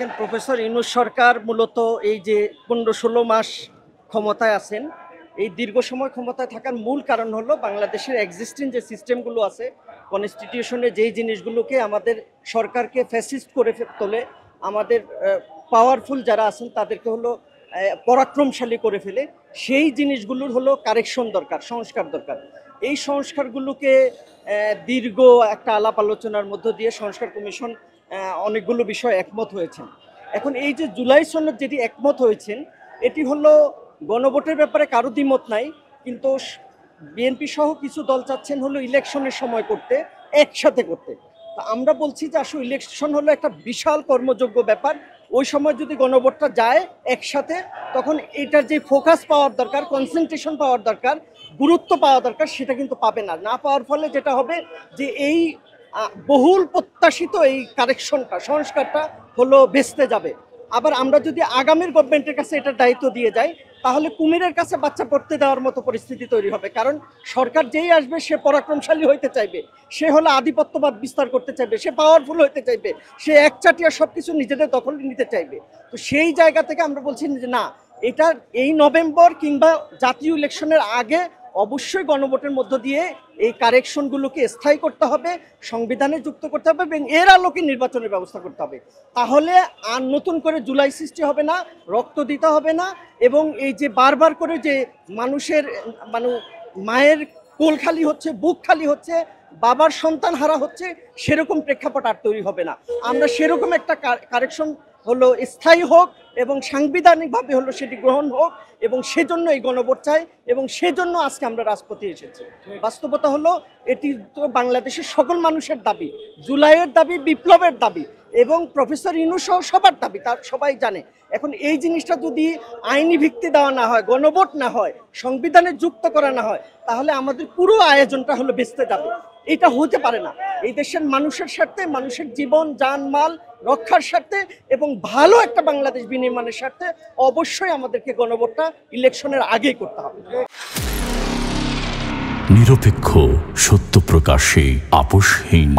দেখেন প্রফেসর ইউনূস সরকার মূলত এই যে 15-16 মাস ক্ষমতায় আছেন, এই দীর্ঘ সময় ক্ষমতায় থাকার মূল কারণ হলো বাংলাদেশের এক্সিস্টিং যে সিস্টেমগুলো আছে, কনস্টিটিউশনে যেই জিনিসগুলোকে আমাদের সরকারকে ফ্যাসিস্ট করে তোলে, আমাদের পাওয়ারফুল যারা আছেন তাদেরকে হলো পরাক্রমশালী করে ফেলে, সেই জিনিসগুলোর হলো কারেকশন দরকার, সংস্কার দরকার। এই সংস্কারগুলোকে দীর্ঘ একটা আলাপ আলোচনার মধ্য দিয়ে সংস্কার কমিশন অনেকগুলো বিষয় একমত হয়েছেন। এখন এই যে জুলাই সনদ যেটি একমত হয়েছেন, এটি হলো গণভোটের ব্যাপারে কারো দ্বিমত নাই, কিন্তু বিএনপি সহ কিছু দল চাচ্ছেন হলো ইলেকশনের সময় করতে, একসাথে করতে। তা আমরা বলছি যে আসলে ইলেকশন হলো একটা বিশাল কর্মযোগ্য ব্যাপার, ওই সময় যদি গণভোটটা যায় একসাথে, তখন এটার যে ফোকাস পাওয়ার দরকার, কনসেন্ট্রেশন পাওয়ার দরকার, গুরুত্ব পাওয়া দরকার, সেটা কিন্তু পাবে না। না পাওয়ার ফলে যেটা হবে যে এই বহুল প্রত্যাশিত এই কারেকশনটা, সংস্কারটা হলো ভেস্তে যাবে। আবার আমরা যদি আগামীর গভর্নমেন্টের কাছে এটার দায়িত্ব দিয়ে যাই, তাহলে কুমিরের কাছে বাচ্চা পড়তে দেওয়ার মতো পরিস্থিতি তৈরি হবে। কারণ সরকার যেই আসবে সে পরাক্রমশালী হইতে চাইবে, সে হলো আধিপত্যবাদ বিস্তার করতে চাইবে, সে পাওয়ারফুল হইতে চাইবে, সে একচাটিয়া সব কিছু নিজেদের দখলে নিতে চাইবে। তো সেই জায়গা থেকে আমরা বলছি যে না, এটা এই নভেম্বর কিংবা জাতীয় ইলেকশনের আগে অবশ্যই গণভোটের মধ্য দিয়ে এই কারেকশনগুলোকে স্থায়ী করতে হবে, সংবিধানে যুক্ত করতে হবে এবং এর আলোকে নির্বাচনের ব্যবস্থা করতে হবে। তাহলে আর নতুন করে জুলাই সৃষ্টি হবে না, রক্ত দিতে হবে না, এবং এই যে বারবার করে যে মানুষের মায়ের কোল খালি হচ্ছে, বুক খালি হচ্ছে, বাবার সন্তান হারা হচ্ছে, সেরকম প্রেক্ষাপট আর তৈরি হবে না। আমরা সেরকম একটা কারেকশন হলো স্থায়ী হোক এবং সাংবিধানিকভাবে হলো সেটি গ্রহণ হোক, এবং সেজন্য এই গণভোট চাই, এবং সেজন্য আজকে আমরা রাজপথে এসেছি। বাস্তবতা হলো এটি তো বাংলাদেশের সকল মানুষের দাবি, জুলাইয়ের দাবি, বিপ্লবের দাবি, এবং প্রফেসর ইউনূস সহ সবার দাবি, তার সবাই জানে। এখন এই জিনিসটা যদি আইনি ভিত্তি দেওয়া না হয়, গণভোট না হয়, সংবিধানে যুক্ত করা না হয়, তাহলে আমাদের পুরো আয়োজনটা হলো ভেস্তে যাবে। এটা হতে পারে না। এই দেশের মানুষের স্বার্থে, মানুষের জীবন জানমাল রক্ষার স্বার্থে এবং ভালো একটা বাংলাদেশ বিনির্মাণের স্বার্থে অবশ্যই আমাদেরকে গণভোটটা ইলেকশনের আগেই করতে হবে। নিরপেক্ষ, সত্য প্রকাশে আপোষহীন।